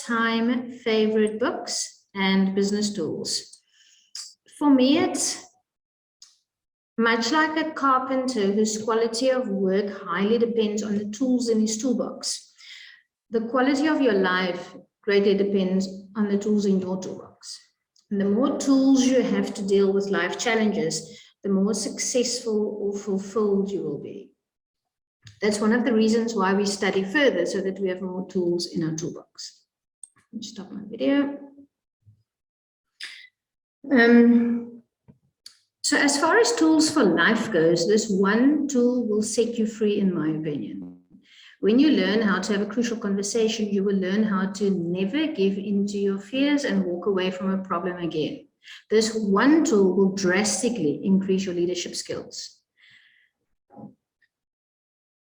all-time favorite books and business tools. For me, it's much like a carpenter whose quality of work highly depends on the tools in his toolbox. The quality of your life greatly depends on the tools in your toolbox. And the more tools you have to deal with life challenges, the more successful or fulfilled you will be. That's one of the reasons why we study further, so that we have more tools in our toolbox. Let me stop my video. So as far as tools for life goes, this one tool will set you free, in my opinion. When you learn how to have a crucial conversation, you will learn how to never give in to your fears and walk away from a problem again. This one tool will drastically increase your leadership skills.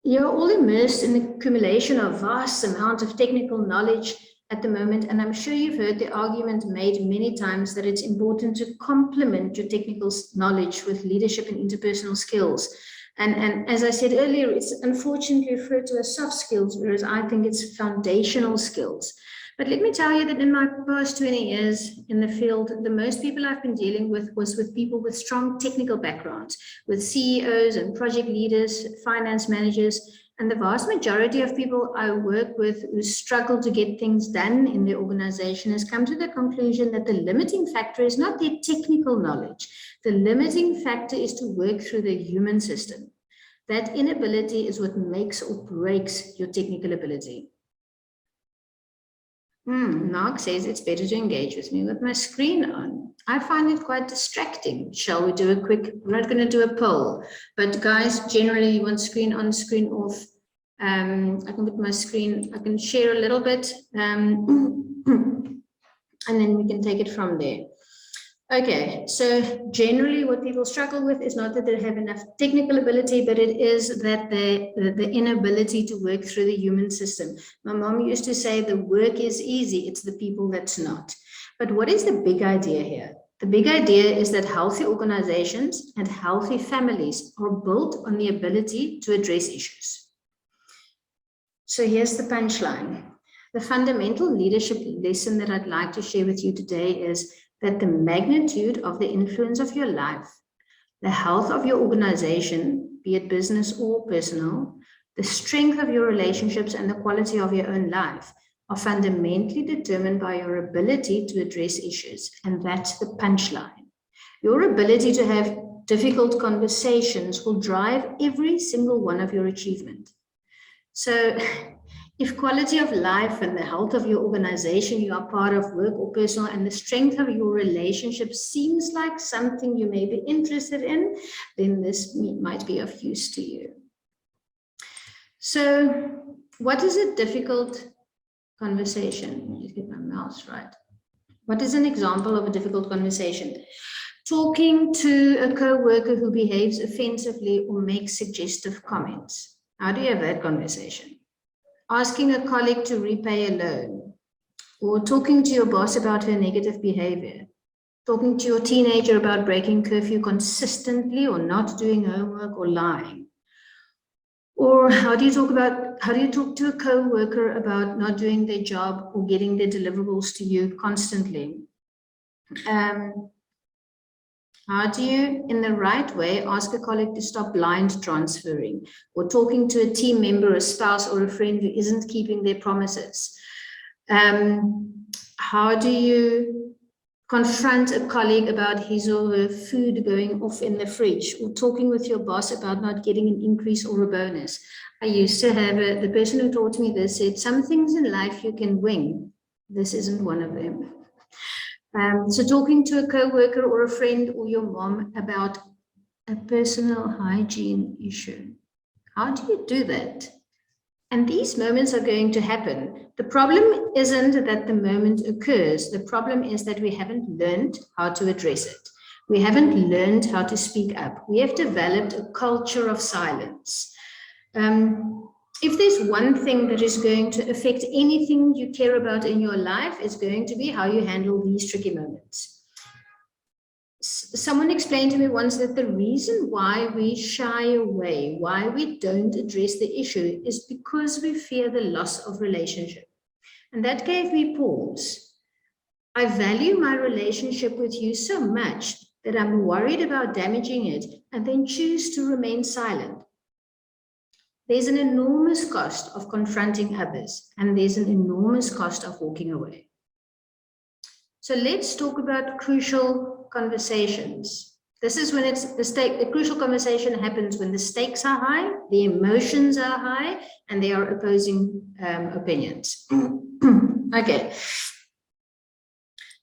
You're all immersed in the accumulation of vast amounts of technical knowledge at the moment, and I'm sure you've heard the argument made many times that it's important to complement your technical knowledge with leadership and interpersonal skills. And as I said earlier, it's unfortunately referred to as soft skills, whereas I think it's foundational skills. But let me tell you that in my past 20 years in the field, the most people I've been dealing with was with people with strong technical backgrounds, with CEOs and project leaders, finance managers, and the vast majority of people I work with who struggle to get things done in their organization has come to the conclusion that the limiting factor is not their technical knowledge. The limiting factor is to work through the human system. That inability is what makes or breaks your technical ability. Mark says it's better to engage with me with my screen on. I find it quite distracting. Shall we do a quick, we're not going to do a poll, but guys, generally you want screen on, screen off. I can put my screen, I can share a little bit, and then we can take it from there. Okay, so generally what people struggle with is not that they have enough technical ability, but it is that the inability to work through the human system. My mom used to say the work is easy, it's the people that's not. But what is the big idea here? The big idea is that healthy organizations and healthy families are built on the ability to address issues. So here's the punchline. The fundamental leadership lesson that I'd like to share with you today is that the magnitude of the influence of your life, the health of your organization, be it business or personal, the strength of your relationships and the quality of your own life are fundamentally determined by your ability to address issues. And that's the punchline. Your ability to have difficult conversations will drive every single one of your achievement. So if quality of life and the health of your organization you are part of, work or personal, and the strength of your relationship seems like something you may be interested in, then this might be of use to you. So what is a difficult conversation? Let me just get my mouse right. What is an example of a difficult conversation? Talking to a co-worker who behaves offensively or makes suggestive comments. How do you have that conversation? Asking a colleague to repay a loan, or talking to your boss about her negative behavior, talking to your teenager about breaking curfew consistently or not doing homework or lying. Or how do you talk to a co-worker about not doing their job or getting their deliverables to you constantly? How do you, in the right way, ask a colleague to stop blind transferring, or talking to a team member, a spouse, or a friend who isn't keeping their promises? How do you confront a colleague about his or her food going off in the fridge, or talking with your boss about not getting an increase or a bonus? I used to have the person who taught me this said, some things in life you can wing. This isn't one of them. So talking to a co-worker or a friend or your mom about a personal hygiene issue. How do you do that? And these moments are going to happen. The problem isn't that the moment occurs. The problem is that we haven't learned how to address it. We haven't learned how to speak up. We have developed a culture of silence. If there's one thing that is going to affect anything you care about in your life, it's going to be how you handle these tricky moments. Someone explained to me once that the reason why we shy away, why we don't address the issue, is because we fear the loss of relationship. And that gave me pause. I value my relationship with you so much that I'm worried about damaging it and then choose to remain silent. There's an enormous cost of confronting others, and there's an enormous cost of walking away. So let's talk about crucial conversations. This is when it's the crucial conversation happens when the stakes are high, the emotions are high, and there are opposing opinions. Okay.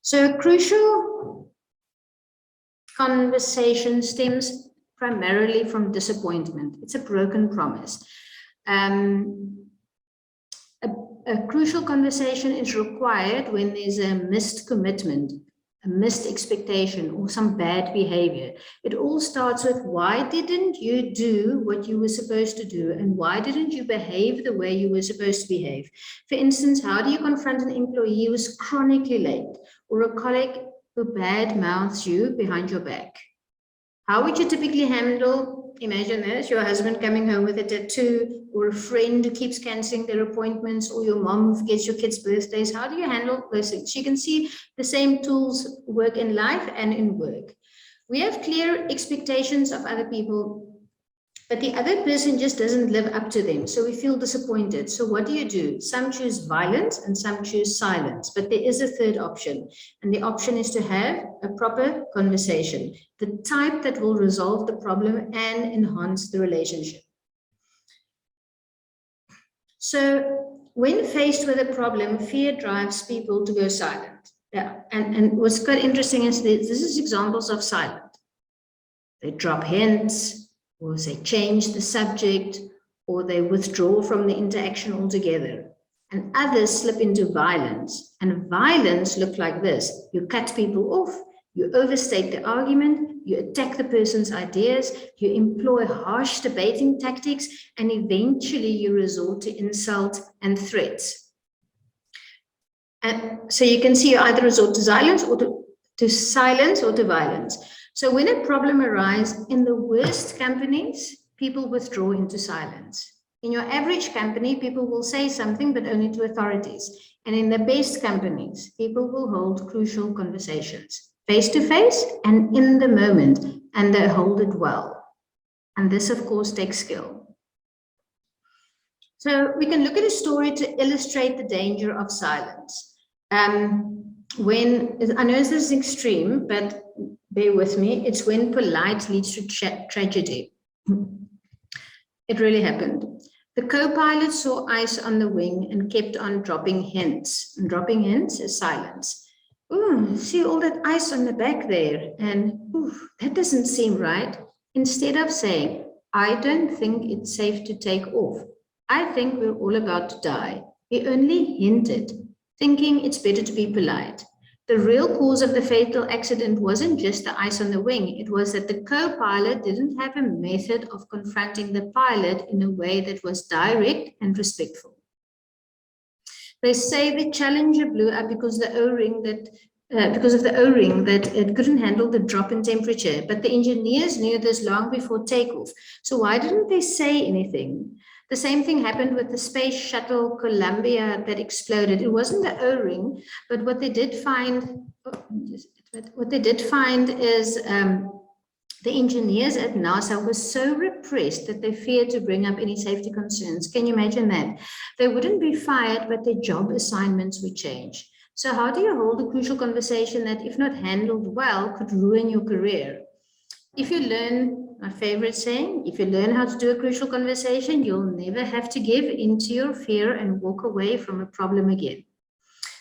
So a crucial conversation stems primarily from disappointment. It's a broken promise. A crucial conversation is required when there's a missed commitment, a missed expectation, or some bad behavior. It all starts with, why didn't you do what you were supposed to do? And why didn't you behave the way you were supposed to behave? For instance, how do you confront an employee who is chronically late, or a colleague who bad mouths you behind your back? How would you typically handle, imagine this, your husband coming home with a tattoo, or a friend who keeps canceling their appointments, or your mom who forgets your kids' birthdays? How do you handle those things? You can see the same tools work in life and in work. We have clear expectations of other people, but the other person just doesn't live up to them. So we feel disappointed. So what do? Some choose violence and some choose silence, but there is a third option. And the option is to have a proper conversation, the type that will resolve the problem and enhance the relationship. So when faced with a problem, fear drives people to go silent. Yeah. And what's quite interesting is this is examples of silence. They drop hints, or they change the subject, or they withdraw from the interaction altogether. And others slip into violence. And violence looks like this. You cut people off, you overstate the argument, you attack the person's ideas, you employ harsh debating tactics, and eventually you resort to insult and threats. And so you can see you either resort to silence or to violence. So when a problem arises in the worst companies, people withdraw into silence. In your average company, people will say something, but only to authorities. And in the best companies, people will hold crucial conversations, face to face and in the moment, and they hold it well. And this, of course, takes skill. So we can look at a story to illustrate the danger of silence. When I know this is extreme, but bear with me, it's when polite leads to tragedy. It really happened. The co-pilot saw ice on the wing and kept on dropping hints. And dropping hints is silence. Ooh, see all that ice on the back there. And ooh, that doesn't seem right. Instead of saying, I don't think it's safe to take off. I think we're all about to die. He only hinted, thinking it's better to be polite. The real cause of the fatal accident wasn't just the ice on the wing. It was that the co-pilot didn't have a method of confronting the pilot in a way that was direct and respectful. They say the Challenger blew up because of the O-ring that it couldn't handle the drop in temperature, but the engineers knew this long before takeoff. So why didn't they say anything? The same thing happened with the space shuttle Columbia that exploded. It wasn't the O-ring, but what they did find is the engineers at NASA were so repressed that they feared to bring up any safety concerns. Can you imagine that? They wouldn't be fired, but their job assignments would change. So how do you hold a crucial conversation that, if not handled well, could ruin your career? If you learn, my favorite saying, if you learn how to do a crucial conversation, you'll never have to give into your fear and walk away from a problem again.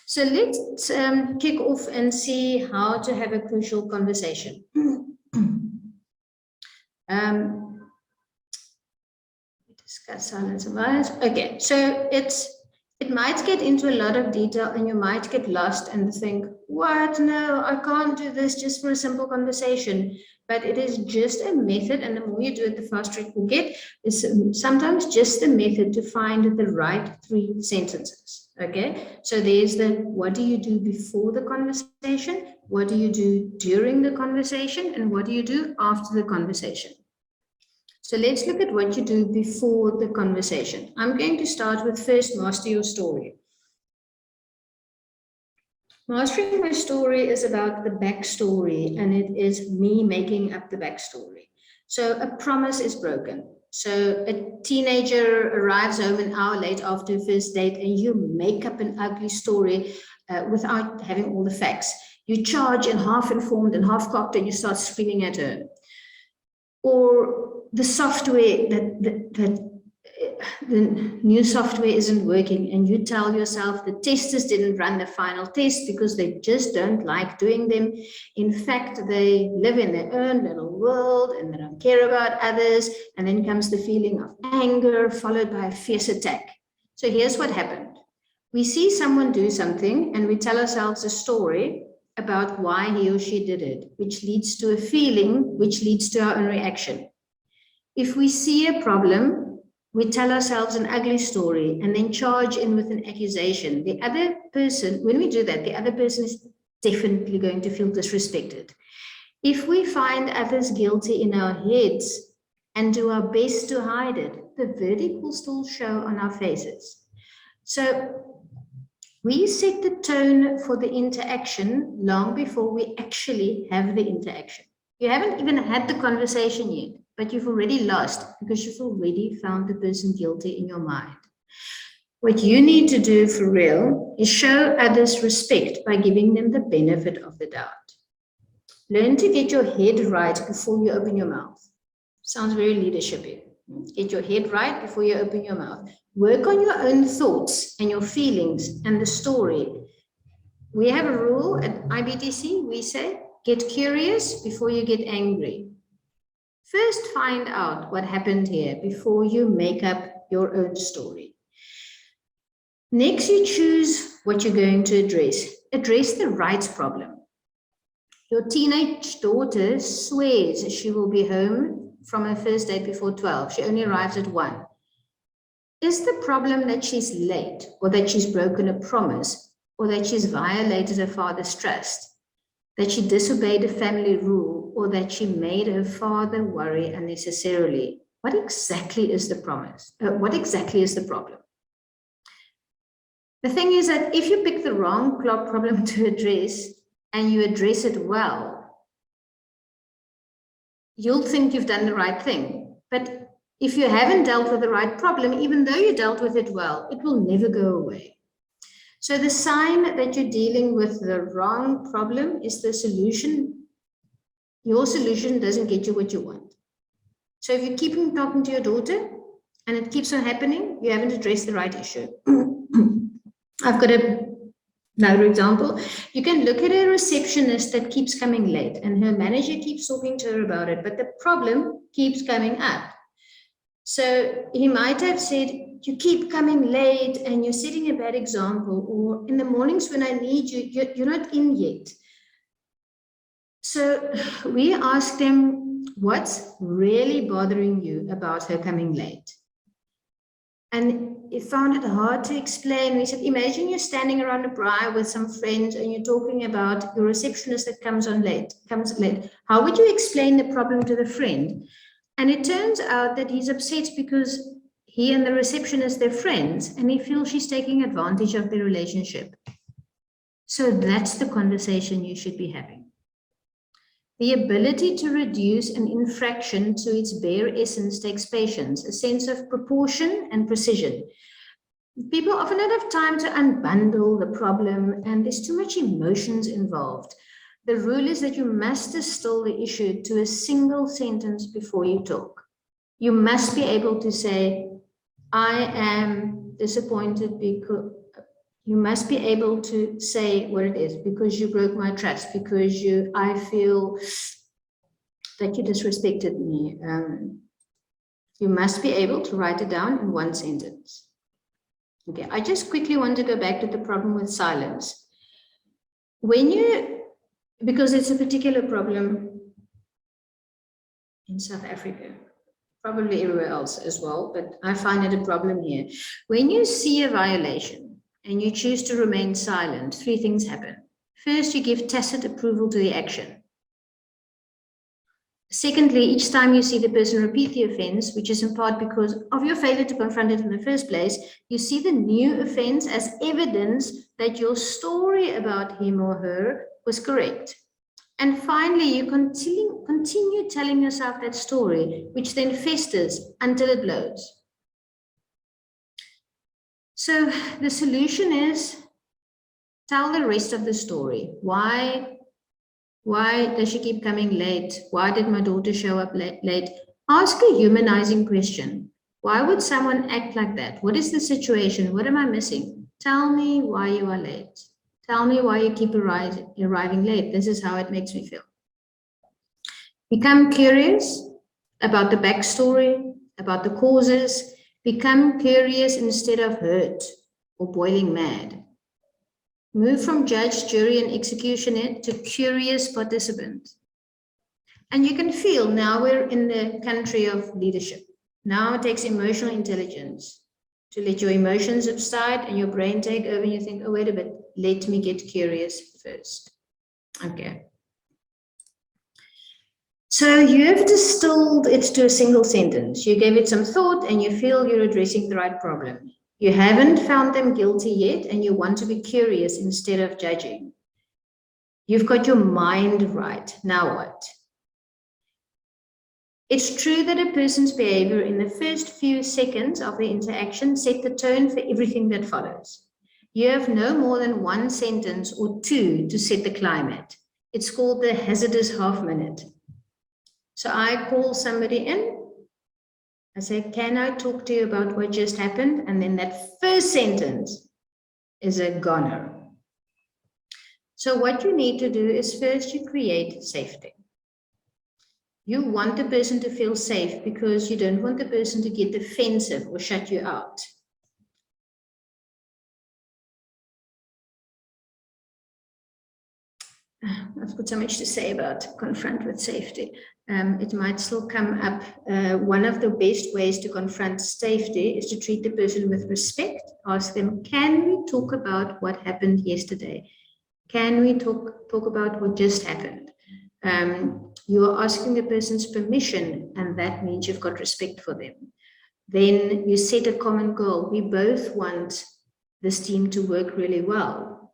So let's kick off and see how to have a crucial conversation. Discuss silence and violence. Okay, so it might get into a lot of detail and you might get lost and think, what? No, I can't do this just for a simple conversation. But it is just a method, and the more you do it, the faster it will get. It's sometimes just a method to find the right 3 sentences. Okay, so there's the what do you do before the conversation, what do you do during the conversation, and what do you do after the conversation. So let's look at what you do before the conversation. I'm going to start with first master your story. Mastering my story is about the backstory, and it is me making up the backstory. So a promise is broken. So a teenager arrives home an hour late after a first date, and you make up an ugly story without having all the facts. You charge in half informed and half cocked, and you start screaming at her. Or the software the new software isn't working, and you tell yourself the testers didn't run the final test because they just don't like doing them. In fact, they live in their own little world and they don't care about others. And then comes the feeling of anger followed by a fierce attack. So here's what happened. We see someone do something and we tell ourselves a story about why he or she did it, which leads to a feeling, which leads to our own reaction. If we see a problem, we tell ourselves an ugly story and then charge in with an accusation. The other person, when we do that, the other person is definitely going to feel disrespected. If we find others guilty in our heads and do our best to hide it, the verdict will still show on our faces. So we set the tone for the interaction long before we actually have the interaction. You haven't even had the conversation yet, but you've already lost because you've already found the person guilty in your mind. What you need to do for real is show others respect by giving them the benefit of the doubt. Learn to get your head right before you open your mouth. Sounds very leadershipy. Get your head right before you open your mouth. Work on your own thoughts and your feelings and the story. We have a rule at IBTC. We say, get curious before you get angry. First, find out what happened here before you make up your own story. Next, you choose what you're going to address. Address the right problem. Your teenage daughter swears she will be home from her first date before 12. She only arrives at 1. Is the problem that she's late, or that she's broken a promise, or that she's violated her father's trust, that she disobeyed a family rule, or that she made her father worry unnecessarily? What exactly is the promise? What exactly is the problem? The thing is that if you pick the wrong problem to address and you address it well, you'll think you've done the right thing. But if you haven't dealt with the right problem, even though you dealt with it well, it will never go away. So the sign that you're dealing with the wrong problem is the solution. Your solution doesn't get you what you want. So if you keep talking to your daughter and it keeps on happening, you haven't addressed the right issue. I've got another example. You can look at a receptionist that keeps coming late and her manager keeps talking to her about it, but the problem keeps coming up. So he might have said, you keep coming late and you're setting a bad example, or in the mornings when I need you, you're not in yet. So we asked them, what's really bothering you about her coming late? And it found it hard to explain. We said, imagine you're standing around a braai with some friends and you're talking about your receptionist that comes late. How would you explain the problem to the friend? And it turns out that he's upset because he and the receptionist, they're friends, and he feels she's taking advantage of the relationship. So that's the conversation you should be having. The ability to reduce an infraction to its bare essence takes patience, a sense of proportion and precision. People often don't have time to unbundle the problem, and there's too much emotions involved. The rule is that you must distill the issue to a single sentence before you talk. You must be able to say, I am disappointed because... You must be able to say what it is, because you broke my trust, because I feel that you disrespected me. You must be able to write it down in one sentence. Okay, I just quickly want to go back to the problem with silence. Because it's a particular problem in South Africa, probably everywhere else as well, but I find it a problem here. When you see a violation, and you choose to remain silent, 3 things happen. First, you give tacit approval to the action. Secondly, each time you see the person repeat the offense, which is in part because of your failure to confront it in the first place, you see the new offense as evidence that your story about him or her was correct. And finally, you continue telling yourself that story, which then festers until it blows. So the solution is tell the rest of the story. Why does she keep coming late? Why did my daughter show up late? Ask a humanizing question. Why would someone act like that? What is the situation? What am I missing? Tell me why you are late. Tell me why you keep arriving late. This is how it makes me feel. Become curious about the backstory, about the causes. Become curious instead of hurt or boiling mad. Move from judge, jury, and executioner to curious participant. And you can feel now we're in the country of leadership. Now it takes emotional intelligence to let your emotions subside and your brain take over and you think, oh, wait a bit, let me get curious first. Okay. So you have distilled it to a single sentence. You gave it some thought and you feel you're addressing the right problem. You haven't found them guilty yet and you want to be curious instead of judging. You've got your mind right. Now what? It's true that a person's behavior in the first few seconds of the interaction set the tone for everything that follows. You have no more than one sentence or two to set the climate. It's called the hazardous half minute. So I call somebody in. I say, can I talk to you about what just happened? And then that first sentence is a goner. So what you need to do is first you create safety. You want the person to feel safe because you don't want the person to get defensive or shut you out. I've got so much to say about confront with safety. It might still come up. One of the best ways to confront safety is to treat the person with respect. Ask them, can we talk about what happened yesterday? Can we talk about what just happened? You are asking the person's permission, and that means you've got respect for them. Then you set a common goal. We both want this team to work really well.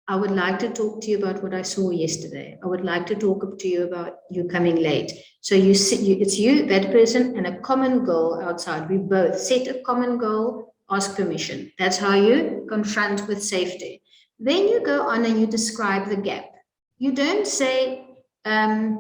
I would like to talk to you about what I saw yesterday. I would like to talk to you about you coming late. So it's you, that person, and a common goal outside. We both set a common goal, ask permission. That's how you confront with safety. Then you go on and you describe the gap. You don't say, I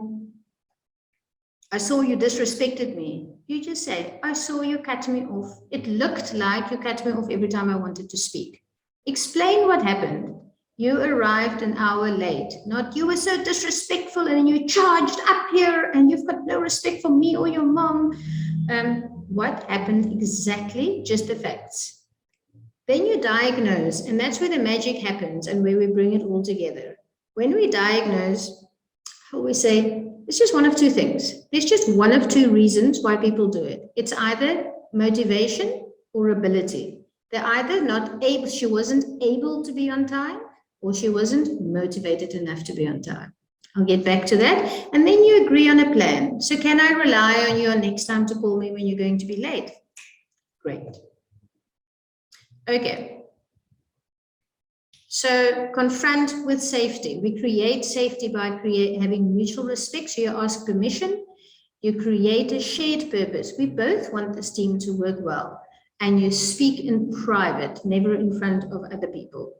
saw you disrespected me. You just say, I saw you cut me off. It looked like you cut me off every time I wanted to speak. Explain what happened. You arrived an hour late. Not you were so disrespectful and you charged up here and you've got no respect for me or your mom. What happened exactly? Just the facts. Then you diagnose, and that's where the magic happens and where we bring it all together. When we diagnose, we say, it's just one of two things. There's just one of two reasons why people do it. It's either motivation or ability. They're either not able, she wasn't able to be on time, or she wasn't motivated enough to be on time. I'll get back to that. And then you agree on a plan. So can I rely on you next time to call me when you're going to be late? Great. Okay. So confront with safety. We create safety by having mutual respect. So you ask permission. You create a shared purpose. We both want this team to work well. And you speak in private, never in front of other people.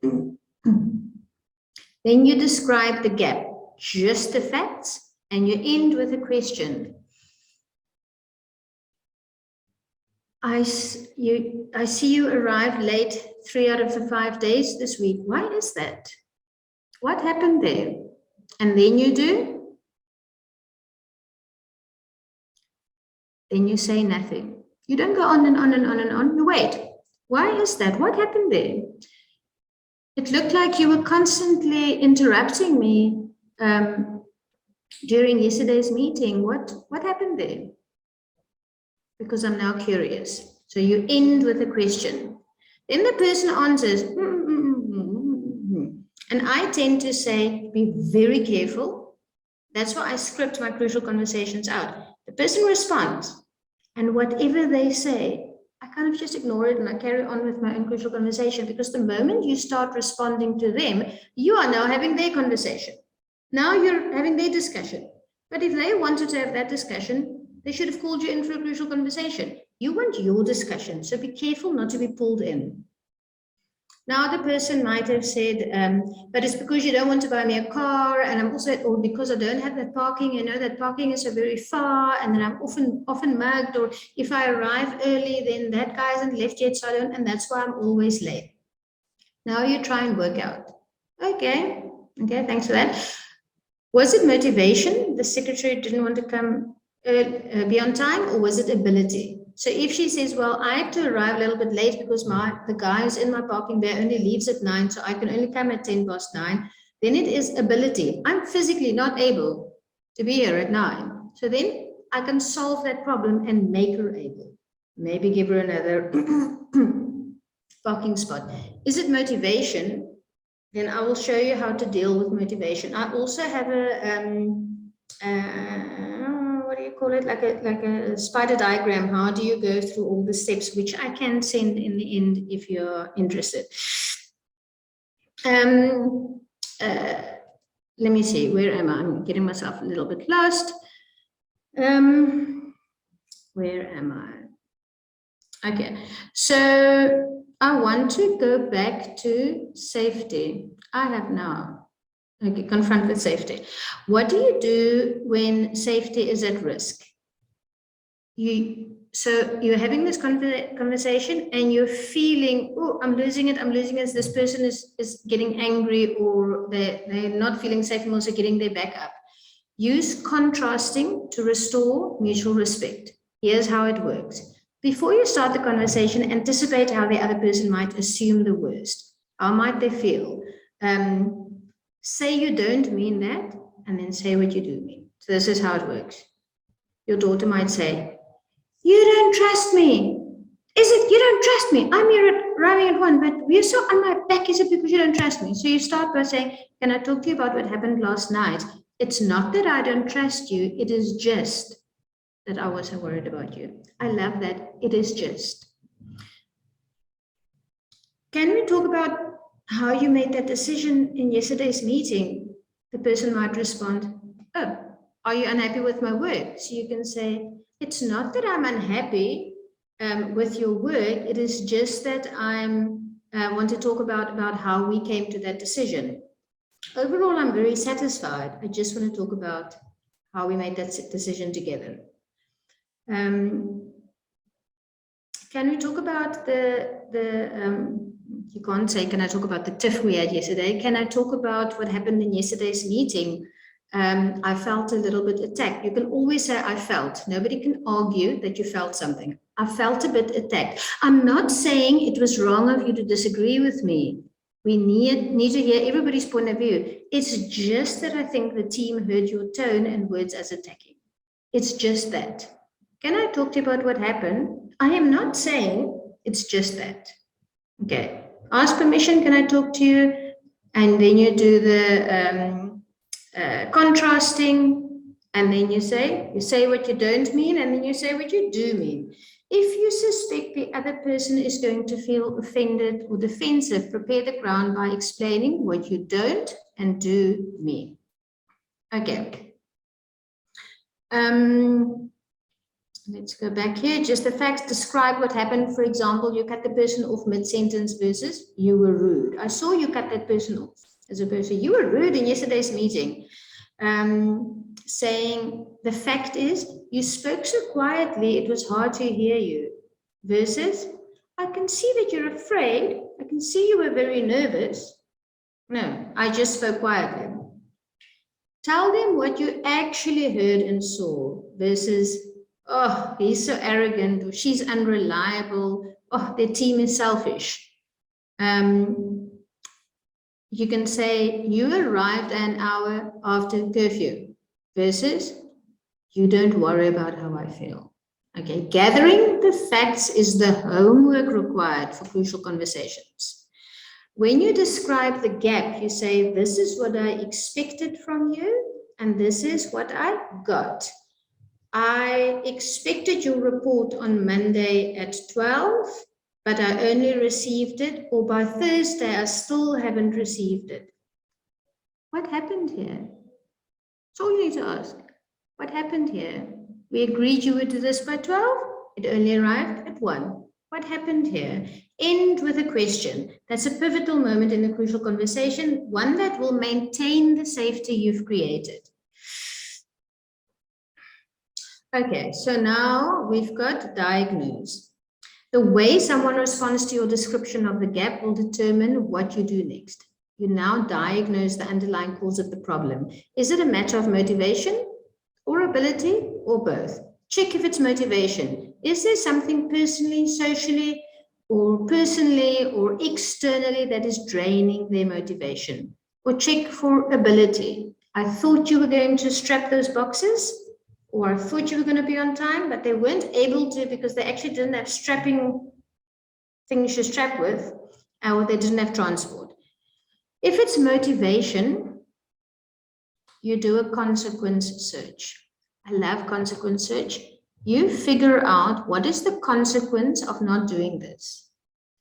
Then you describe the gap, just the facts, and you end with a question. I see you arrived late 3 out of the 5 days this week. Why is that? What happened there? And then you do? Then you say nothing. You don't go on and on and on and on. You wait. Why is that? What happened there? It looked like you were constantly interrupting me during yesterday's meeting. What happened there? Because I'm now curious. So you end with a question. Then the person answers, And I tend to say, be very careful. That's why I script my crucial conversations out. The person responds, and whatever they say, I kind of just ignore it and I carry on with my own crucial conversation, because the moment you start responding to them, you are now having their conversation. Now you're having their discussion. But if they wanted to have that discussion, they should have called you in for a crucial conversation. You want your discussion, so be careful not to be pulled in. Now the person might have said, but it's because you don't want to buy me a car, and I'm also, or because I don't have that parking, you know, that parking is so very far, and then I'm often mugged, or if I arrive early, then that guy hasn't left yet, so I don't, and that's why I'm always late. Now you try and work out. Okay, thanks for that. Was it motivation? The secretary didn't want to come be on time, or was it ability? So if she says, well, I had to arrive a little bit late because the guy who's in my parking bay only leaves at 9, so I can only come at 9:10, then it is ability. I'm physically not able to be here at 9. So then I can solve that problem and make her able. Maybe give her another parking spot. Is it motivation? Then I will show you how to deal with motivation. I also have what do you call it? Like a spider diagram. How do you go through all the steps, which I can send in the end if you're interested. Let me see, where am I? I'm getting myself a little bit lost. Where am I? Okay, so I want to go back to safety. I have now, okay, confront with safety. What do you do when safety is at risk? So you're having this conversation and you're feeling, oh, I'm losing it. This person is getting angry, or they're not feeling safe and also getting their back up. Use contrasting to restore mutual respect. Here's how it works. Before you start the conversation, anticipate how the other person might assume the worst. How might they feel? Say you don't mean that, and then say what you do mean. So this is how it works. Your daughter might say, you don't trust me. Is it you don't trust me? I'm here arriving at 1, but we're so on my back. Is it because you don't trust me? So you start by saying, can I talk to you about what happened last night? It's not that I don't trust you. It is just that I wasn't worried about you. I love that. It is just. Can we talk about how you made that decision in yesterday's meeting? The person might respond, oh, are you unhappy with my work? So you can say, it's not that I'm unhappy with your work. It is just that I want to talk about how we came to that decision. Overall, I'm very satisfied. I just want to talk about how we made that decision together. Can we talk about you can't say, can I talk about the tiff we had yesterday? Can I talk about what happened in yesterday's meeting? I felt a little bit attacked. You can always say, I felt. Nobody can argue that you felt something. I felt a bit attacked. I'm not saying it was wrong of you to disagree with me. We need to hear everybody's point of view. It's just that I think the team heard your tone and words as attacking. It's just that. Can I talk to you about what happened? I am not saying it's just that. Okay. Ask permission, can I talk to you? And then you do the contrasting, and then you say what you don't mean, and then you say what you do mean. If you suspect the other person is going to feel offended or defensive, prepare the ground by explaining what you don't and do mean. Okay. Let's go back here. Just the facts. Describe what happened. For example, you cut the person off mid-sentence versus you were rude. I saw you cut that person off. As a person, you were rude in yesterday's meeting. Saying the fact is you spoke so quietly it was hard to hear you. Versus, I can see that you're afraid. I can see you were very nervous. No, I just spoke quietly. Tell them what you actually heard and saw. Versus, oh, he's so arrogant, or she's unreliable, oh, their team is selfish. You can say, you arrived an hour after curfew, versus, you don't worry about how I feel. Okay, gathering the facts is the homework required for crucial conversations. When you describe the gap, you say, this is what I expected from you, and this is what I got. I expected your report on Monday at 12, but I only received it, or by Thursday, I still haven't received it. What happened here? That's all you need to ask. What happened here? We agreed you would do this by 12. It only arrived at 1. What happened here? End with a question. That's a pivotal moment in a crucial conversation, one that will maintain the safety you've created. Okay, so now we've got diagnose. The way someone responds to your description of the gap will determine what you do next. You now diagnose the underlying cause of the problem. Is it a matter of motivation or ability or both? Check if it's motivation. Is there something personally, socially, or externally that is draining their motivation? Or check for ability. I thought you were going to strap those boxes, or I thought you were going to be on time, but they weren't able to because they actually didn't have strapping things to strap with, or they didn't have transport. If it's motivation, you do a consequence search. I love consequence search. You figure out what is the consequence of not doing this,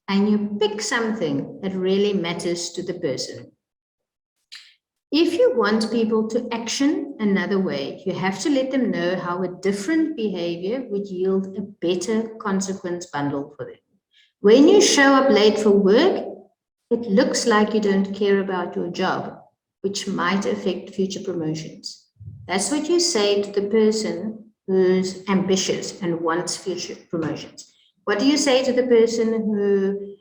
and you pick something that really matters to the person. If you want people to action another way, you have to let them know how a different behavior would yield a better consequence bundle for them. When you show up late for work, it looks like you don't care about your job, which might affect future promotions. That's what you say to the person who's ambitious and wants future promotions. What do you say to the person who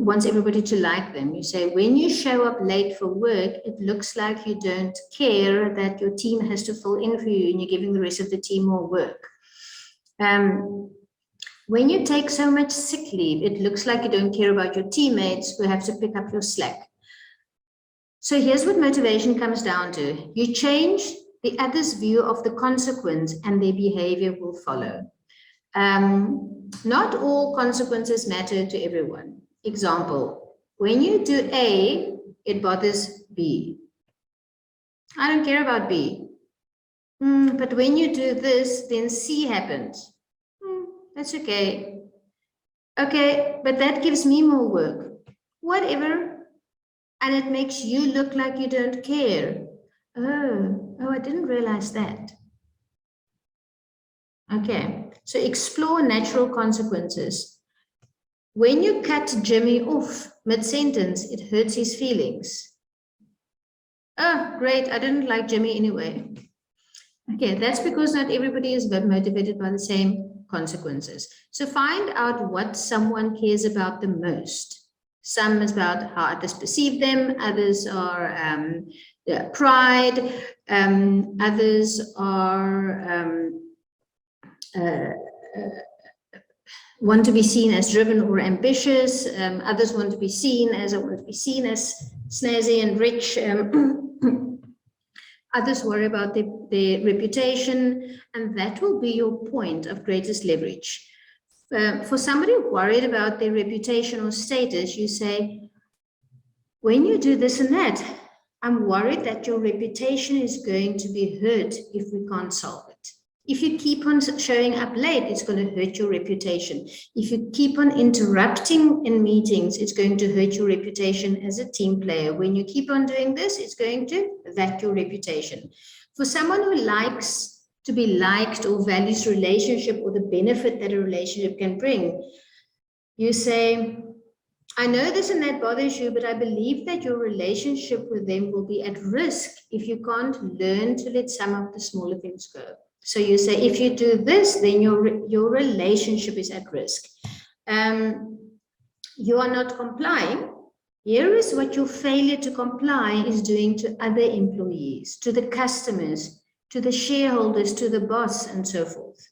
wants everybody to like them? You say, when you show up late for work, it looks like you don't care that your team has to fill in for you and you're giving the rest of the team more work. When you take so much sick leave, it looks like you don't care about your teammates who have to pick up your slack. So here's what motivation comes down to. You change the other's view of the consequence and their behavior will follow. Not all consequences matter to everyone. Example, when you do A, it bothers B. I don't care about B. But when you do this, then C happens. That's okay. Okay, but that gives me more work. Whatever. And it makes you look like you don't care. Oh, I didn't realize that. Okay, so explore natural consequences. When you cut Jimmy off mid-sentence, it hurts his feelings. Oh, great, I didn't like Jimmy anyway. Okay, that's because not everybody is motivated by the same consequences. So find out what someone cares about the most. Some is about how others perceive them, others are pride, others are want to be seen as driven or ambitious, others want to be seen as, I want to be seen as snazzy and rich. Others worry about their reputation, and that will be your point of greatest leverage. For somebody worried about their reputation or status, you say, when you do this and that, I'm worried that your reputation is going to be hurt if we can't solve it. If you keep on showing up late, it's going to hurt your reputation. If you keep on interrupting in meetings, it's going to hurt your reputation as a team player. When you keep on doing this, it's going to wreck your reputation. For someone who likes to be liked or values relationship or the benefit that a relationship can bring, you say, I know this and that bothers you, but I believe that your relationship with them will be at risk if you can't learn to let some of the smaller things go. So you say, if you do this, then your relationship is at risk. You are not complying. Here is what your failure to comply is doing to other employees, to the customers, to the shareholders, to the boss, and so forth.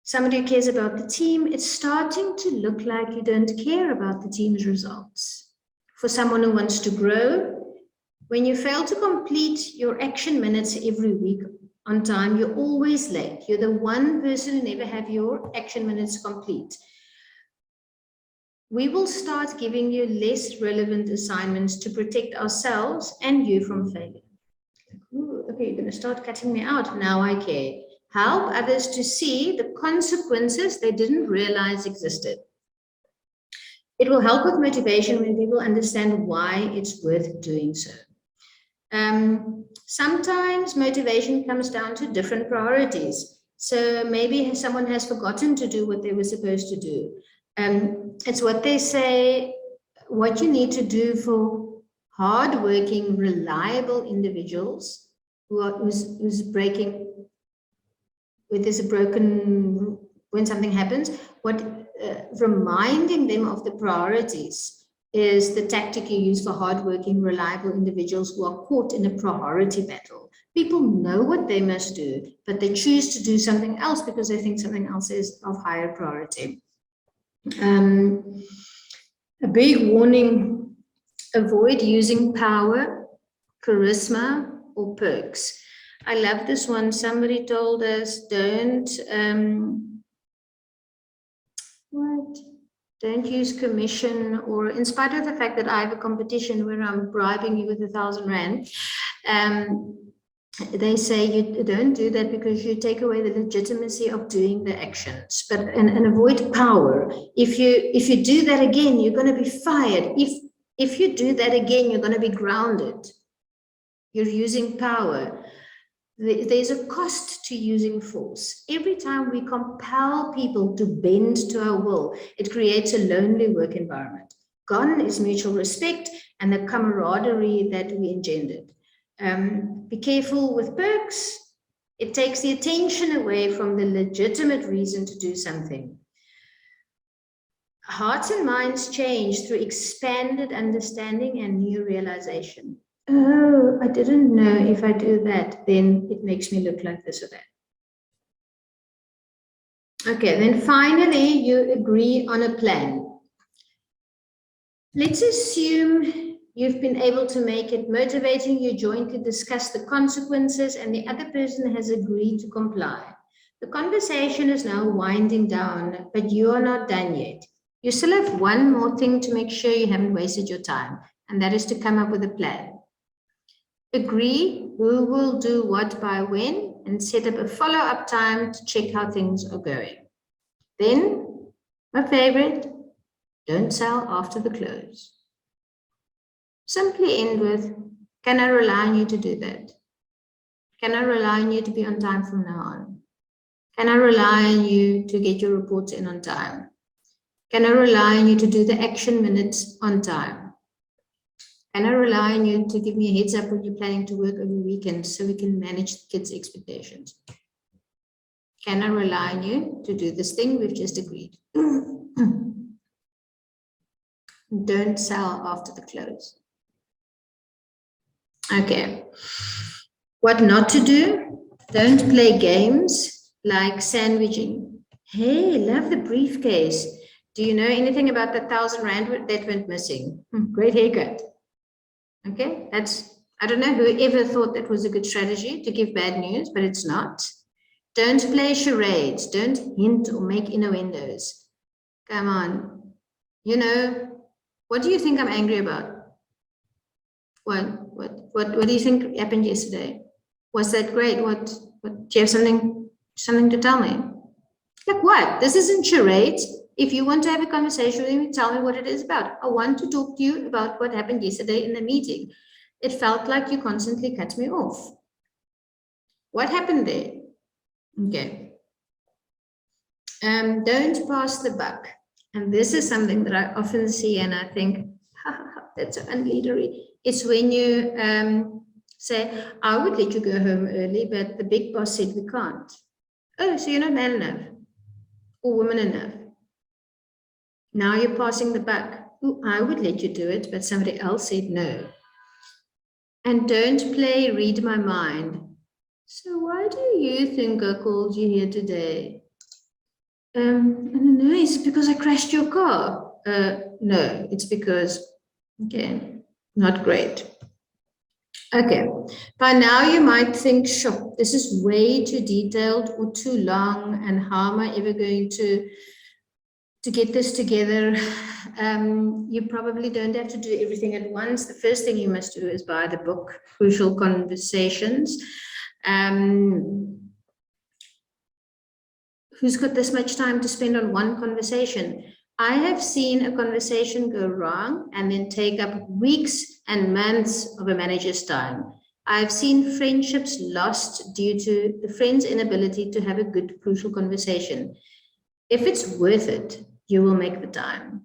Somebody who cares about the team, it's starting to look like you don't care about the team's results. For someone who wants to grow, when you fail to complete your action minutes every week on time, you're always late. You're the one person who never have your action minutes complete. we will start giving you less relevant assignments to protect ourselves and you from failure. Ooh, okay, you're going to start cutting me out. Now I care. Help others to see the consequences they didn't realize existed. It will help with motivation when people understand why it's worth doing so. Sometimes motivation comes down to different priorities. So maybe someone has forgotten to do what they were supposed to do. It's what they say, what you need to do for hardworking, reliable individuals who's breaking, when there's a broken, when something happens, reminding them of the priorities is the tactic you use for hardworking, reliable individuals who are caught in a priority battle. People know what they must do, but they choose to do something else because they think something else is of higher priority. A big warning, avoid using power, charisma, or perks. I love this one. Somebody told us, don't use commission, or in spite of the fact that I have a competition where I'm bribing you with 1,000 Rand, they say you don't do that because you take away the legitimacy of doing the actions. But and avoid power. If you do that again, you're going to be fired. If you do that again, you're going to be grounded. You're using power. There's a cost to using force. Every time we compel people to bend to our will, it creates a lonely work environment. Gone is mutual respect and the camaraderie that we engendered. Be careful with perks. It takes the attention away from the legitimate reason to do something. Hearts and minds change through expanded understanding and new realization. Oh, I didn't know if I do that, then it makes me look like this or that. Okay, then finally, you agree on a plan. Let's assume you've been able to make it motivating. You jointly discuss the consequences and the other person has agreed to comply. The conversation is now winding down, but you are not done yet. You still have one more thing to make sure you haven't wasted your time, and that is to come up with a plan. Agree who will do what by when, and set up a follow-up time to check how things are going. Then, my favorite, don't sell after the close. Simply end with, can I rely on you to do that? Can I rely on you to be on time from now on? Can I rely on you to get your reports in on time? Can I rely on you to do the action minutes on time? Can I rely on you to give me a heads up when you're planning to work over weekends so we can manage the kids' expectations? Can I rely on you to do this thing we've just agreed? Don't sell after the close. Okay. What not to do? Don't play games like sandwiching. Hey, love the briefcase. Do you know anything about the 1,000 Rand that went missing? Great haircut. Okay, I don't know whoever thought that was a good strategy to give bad news, but it's not. Don't play charades. Don't hint or make innuendos. Come on. You know, what do you think I'm angry about? What do you think happened yesterday? Was that great? What do you have something to tell me? Like what? This isn't charades. If you want to have a conversation with me, tell me what it is about. I want to talk to you about what happened yesterday in the meeting. It felt like you constantly cut me off. What happened there? Okay. Don't pass the buck. And this is something that I often see and I think, that's so unleadery. It's when you say, I would let you go home early, but the big boss said we can't. Oh, so you're not man enough or woman enough. Now you're passing the buck. Oh, I would let you do it, but somebody else said no. And don't play read my mind. So why do you think I called you here today? I don't know, is it because I crashed your car? No, it's because, okay, not great. Okay, by now you might think, sure, this is way too detailed or too long, and how am I ever going to to get this together, you probably don't have to do everything at once. The first thing you must do is buy the book, Crucial Conversations. Who's got this much time to spend on one conversation? I have seen a conversation go wrong and then take up weeks and months of a manager's time. I've seen friendships lost due to the friend's inability to have a good, crucial conversation. If it's worth it, you will make the time.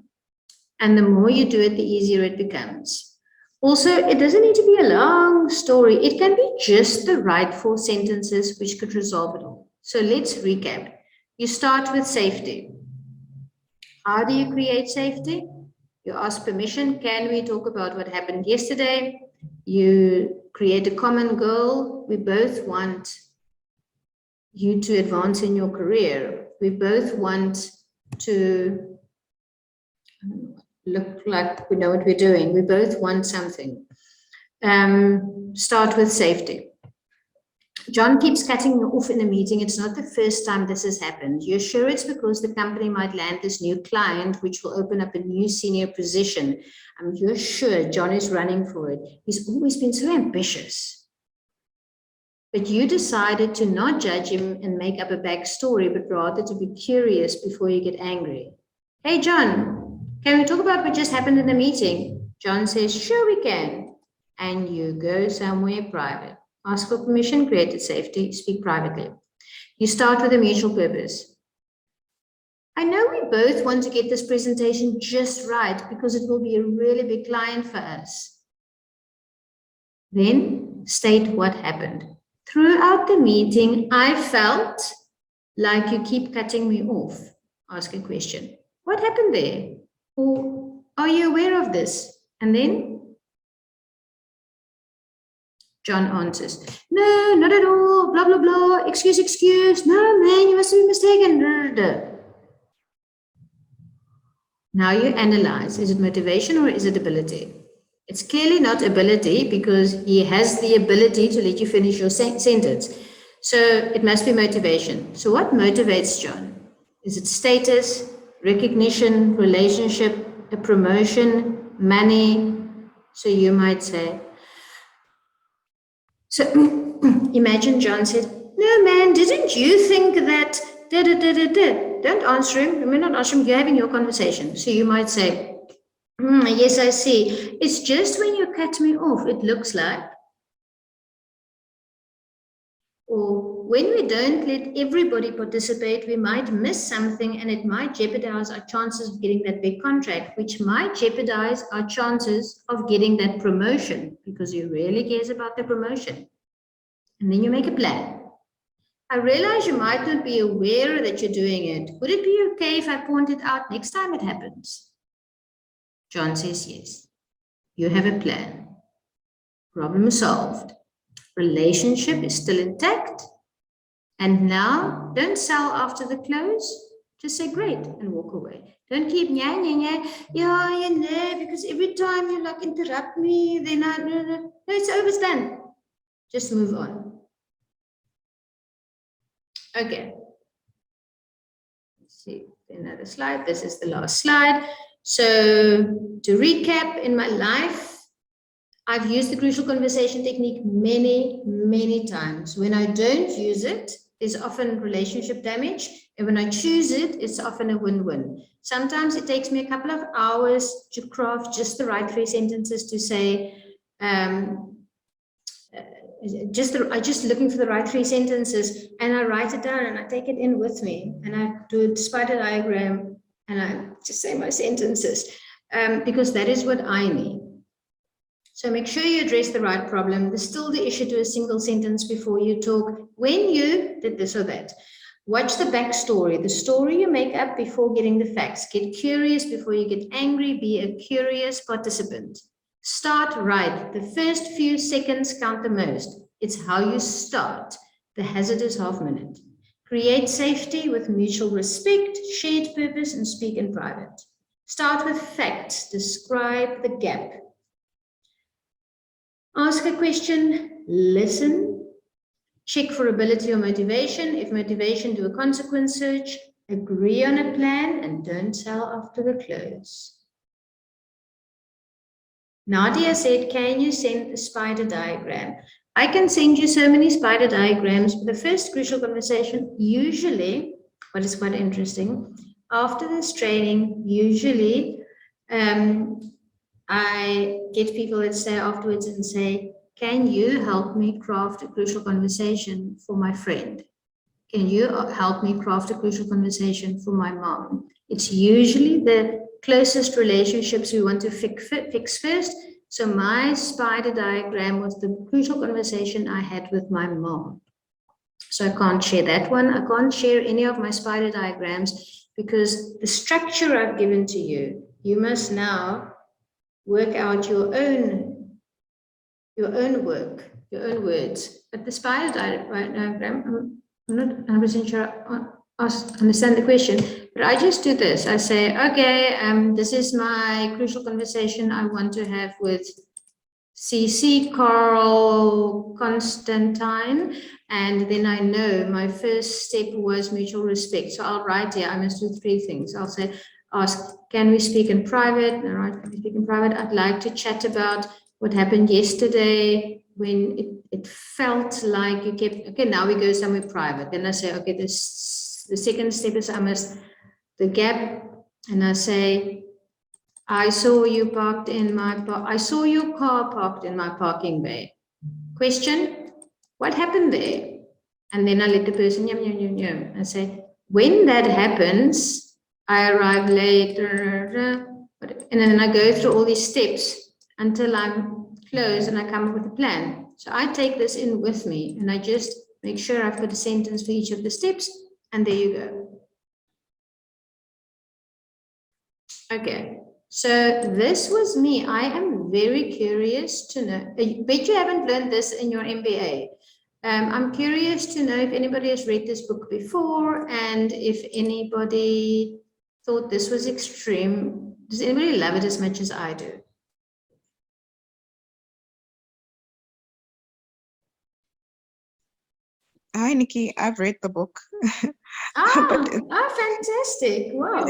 And the more you do it, the easier it becomes. Also, it doesn't need to be a long story. It can be just the right 4 sentences which could resolve it all. So let's recap. You start with safety. How do you create safety? You ask permission. Can we talk about what happened yesterday? You create a common goal. We both want you to advance in your career. We both want to look like we know what we're doing. We both want something. Start with safety. John keeps cutting you off in a meeting. It's not the first time this has happened. You're sure it's because the company might land this new client, which will open up a new senior position. You're sure John is running for it. He's always been so ambitious. But you decided to not judge him and make up a backstory, but rather to be curious before you get angry. Hey, John, can we talk about what just happened in the meeting? John says, sure we can. And you go somewhere private. Ask for permission, create safety, speak privately. You start with a mutual purpose. I know we both want to get this presentation just right because it will be a really big client for us. Then state what happened. Throughout the meeting, I felt like you keep cutting me off. Ask a question. What happened there? Or are you aware of this? And then John answers, no, not at all, blah, blah, blah, excuse. No, man, you must be mistaken. Now you analyze, is it motivation or is it ability? It's clearly not ability because he has the ability to let you finish your sentence. So it must be motivation. So what motivates John? Is it status, recognition, relationship, a promotion, money? So you might say, so imagine John said, no, man, didn't you think that, Don't answer him. You may not answer him. You're having your conversation. So you might say, yes, I see. It's just when you cut me off, it looks like. Or when we don't let everybody participate, we might miss something and it might jeopardize our chances of getting that big contract, which might jeopardize our chances of getting that promotion because he really cares about the promotion. And then you make a plan. I realize you might not be aware that you're doing it. Would it be okay if I point it out next time it happens? John says yes. You have a plan. Problem solved. Relationship is still intact. And now, don't sell after the close. Just say great and walk away. Don't keep yeah, because every time you like interrupt me, then no, it's over, it's done. Just move on. Okay. Let's see another slide. This is the last slide. So to recap, in my life, I've used the crucial conversation technique many, many times. When I don't use it, there's often relationship damage. And when I choose it, it's often a win-win. Sometimes it takes me a couple of hours to craft just the right 3 sentences to say, I'm just looking for the right 3 sentences, and I write it down and I take it in with me and I do a spider diagram and I just say my sentences because that is what I need. So make sure you address the right problem. Distill the issue to a single sentence before you talk. When you did this or that, watch the backstory, the story you make up before getting the facts. Get curious before you get angry. Be a curious participant. Start right. The first few seconds count the most. It's how you start. The hazardous half-minute. Create safety with mutual respect, shared purpose, and speak in private. Start with facts. Describe the gap. Ask a question, listen, check for ability or motivation. If motivation, do a consequence search, Agree on a plan and don't sell after the close. Nadia said, can you send a spider diagram? I can send you so many spider diagrams, but the first crucial conversation, usually, what is quite interesting, after this training, usually I get people that stay afterwards and say, can you help me craft a crucial conversation for my friend? Can you help me craft a crucial conversation for my mom? It's usually the closest relationships we want to fix first. So my spider diagram was the crucial conversation I had with my mom. So I can't share that one. I can't share any of my spider diagrams because the structure I've given to you, you must now work out your own work, your own words. But the spider diagram, I'm not 100% sure I understand the question, but I just do this. I say, okay, this is my crucial conversation I want to have with CC, Carl, Constantine, and then I know my first step was mutual respect. So I'll write here, I must do 3 things. I'll say, ask, can we speak in private? All right, can we speak in private? I'd like to chat about what happened yesterday when it felt like you kept, okay, now we go somewhere private. Then I say, okay, the second step is the gap, and I say, I saw you parked in I saw your car parked in my parking bay. Question, what happened there? And then I let the person, yum. I say, when that happens, I arrive later, and then I go through all these steps until I'm close and I come up with a plan. So I take this in with me and I just make sure I've got a sentence for each of the steps, and there you go. Okay. So this was me. I am very curious to know. I bet you haven't learned this in your MBA. I'm curious to know if anybody has read this book before and if anybody thought this was extreme. Does anybody love it as much as I do? Hi, Nikki. I've read the book. Fantastic. Wow.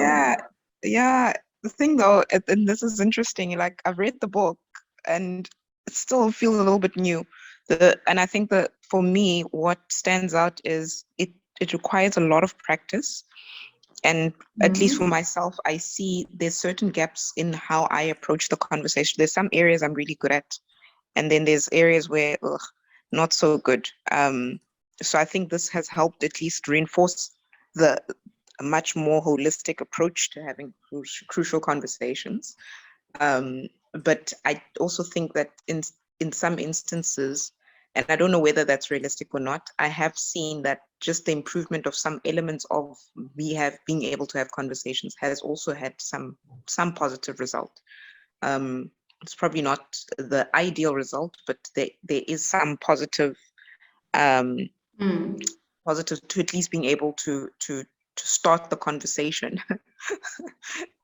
Yeah. The thing though, and this is interesting, like I've read the book and it still feels a little bit new. And I think that for me, what stands out is it requires a lot of practice. And at least for myself, I see there's certain gaps in how I approach the conversation. There's some areas I'm really good at, and then there's areas where not so good. So I think this has helped at least reinforce a much more holistic approach to having crucial conversations. But I also think that in some instances, and I don't know whether that's realistic or not, I have seen that just the improvement of some elements of being able to have conversations has also had some positive result. It's probably not the ideal result, but there is some positive positive to at least being able to start the conversation.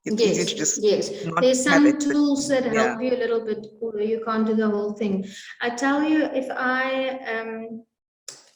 It's easy to just not There's have some it, tools that help you a little bit, although you can't do the whole thing. I tell you, if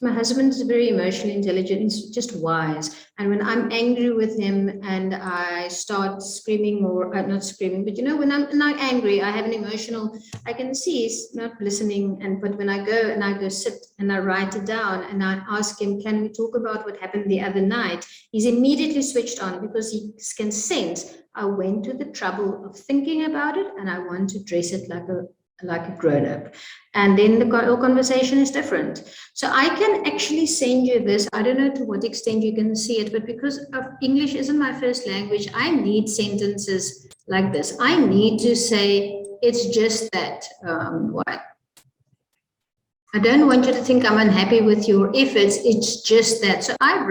my husband is very emotionally intelligent, he's just wise. And when I'm angry with him and I start screaming, or not screaming, but when I'm not angry, I have an emotional, I can see he's not listening. But when I go sit and I write it down and I ask him, can we talk about what happened the other night? He's immediately switched on because he can sense I went to the trouble of thinking about it and I want to address it like a grown-up, and then the whole conversation is different. So I can actually send you this. I don't know to what extent you can see it, but because English isn't my first language, I need sentences like this. I need to say, it's just that, what? I don't want you to think I'm unhappy with your efforts. It's just that. So I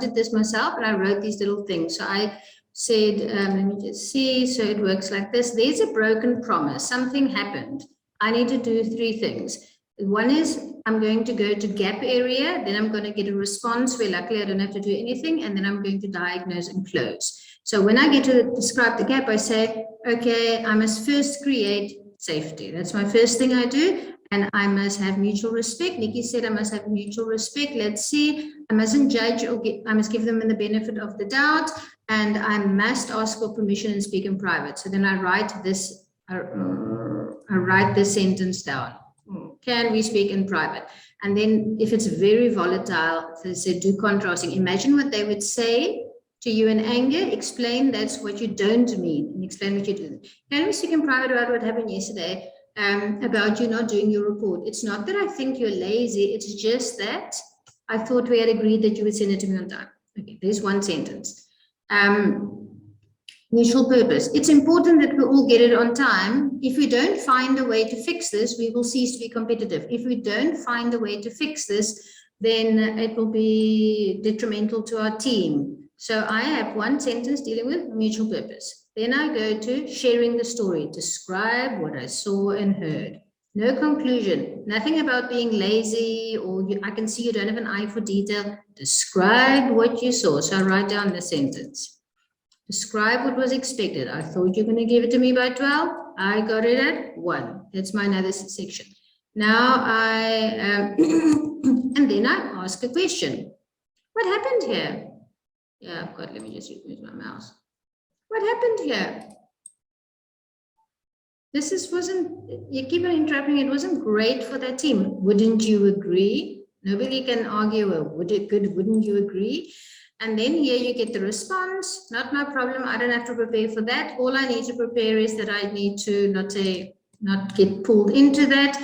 did this myself, and I wrote these little things. So I said, let me just see. So it works like this. There's a broken promise. Something happened. I need to do 3 things. One is I'm going to go to gap area. Then I'm going to get a response where luckily I don't have to do anything. And then I'm going to diagnose and close. So when I get to describe the gap, I say, okay, I must first create safety. That's my first thing I do. And I must have mutual respect. Nikki said I must have mutual respect. Let's see. I mustn't judge or I must give them the benefit of the doubt. And I must ask for permission and speak in private. So then I write this sentence down. Can we speak in private? And then if it's very volatile, they say do contrasting. Imagine what they would say to you in anger. Explain that's what you don't mean and explain what you do. Can we speak in private about what happened yesterday? About you not doing your report. It's not that I think you're lazy. It's just that I thought we had agreed that you would send it to me on time. Okay, there's one sentence. Mutual purpose. It's important that we all get it on time. If we don't find a way to fix this, we will cease to be competitive. If we don't find a way to fix this, then it will be detrimental to our team. So I have one sentence dealing with mutual purpose. Then I go to sharing the story, describe what I saw and heard. No conclusion, nothing about being lazy or I can see you don't have an eye for detail. Describe what you saw. So I write down the sentence. Describe what was expected. I thought you're going to give it to me by 12. I got it at 1. That's my another section. Now and then I ask a question. What happened here? Yeah, God, let me just use my mouse. What happened here? You keep on interrupting, it wasn't great for that team. Wouldn't you agree? Nobody can argue, well, wouldn't you agree? And then here you get the response, not my problem, I don't have to prepare for that. All I need to prepare is that I need to not get pulled into that.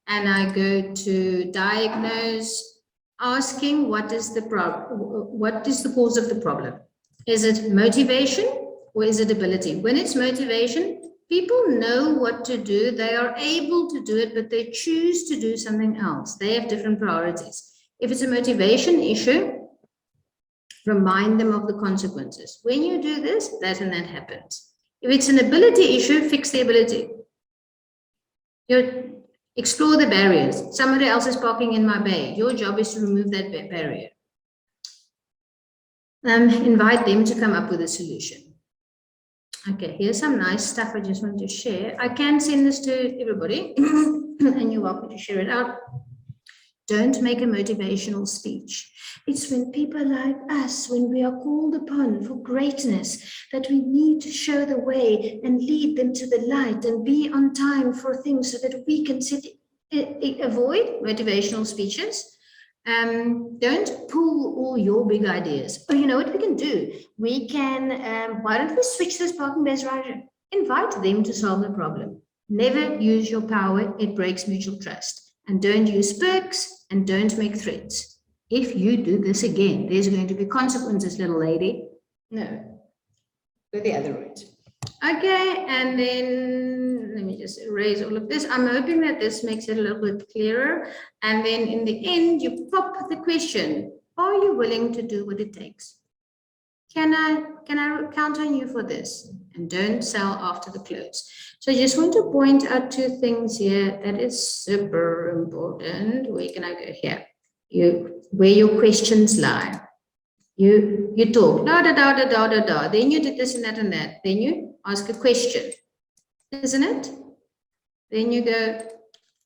And I go to diagnose, asking what is the problem, what is the cause of the problem? Is it motivation or is it ability? When it's motivation, people know what to do, they are able to do it, but they choose to do something else. They have different priorities. If it's a motivation issue, remind them of the consequences. When you do this, that and that happens. If it's an ability issue, fix the ability. You explore the barriers. Somebody else is parking in my bay. Your job is to remove that barrier. Invite them to come up with a solution. Okay, here's some nice stuff I just want to share. I can send this to everybody, and you're welcome to share it out. Don't make a motivational speech. It's when people like us, when we are called upon for greatness, that we need to show the way and lead them to the light and be on time for things so that we can avoid motivational speeches. Don't pull all your big ideas. Oh, you know what we can do? We can, why don't we switch this parking base right? Invite them to solve the problem. Never use your power. It breaks mutual trust. And don't use perks and don't make threats. If you do this again, there's going to be consequences, little lady. No, go the other route. Okay, and then let me just erase all of this. I'm hoping that this makes it a little bit clearer. And then in the end, you pop the question, are you willing to do what it takes? Can I count on you for this? And don't sell after the close. So I just want to point out two things here that is super important. Where can I go here? Where your questions lie. You talk, da. Then you did this and that and that. Then you ask a question, isn't it? Then you go,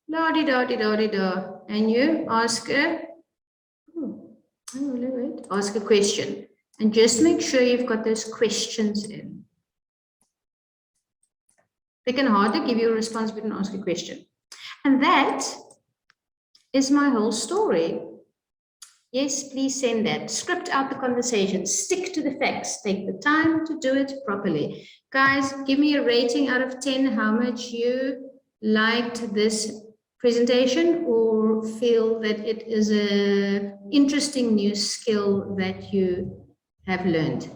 la-di-da-di-da-di-da, and you ask ask a question. And just make sure you've got those questions in. They can hardly give you a response, but you can ask a question. And that is my whole story. Yes, please send that. Script out the conversation. Stick to the facts. Take the time to do it properly. Guys, give me a rating out of 10 how much you liked this presentation or feel that it is an interesting new skill that you have learned.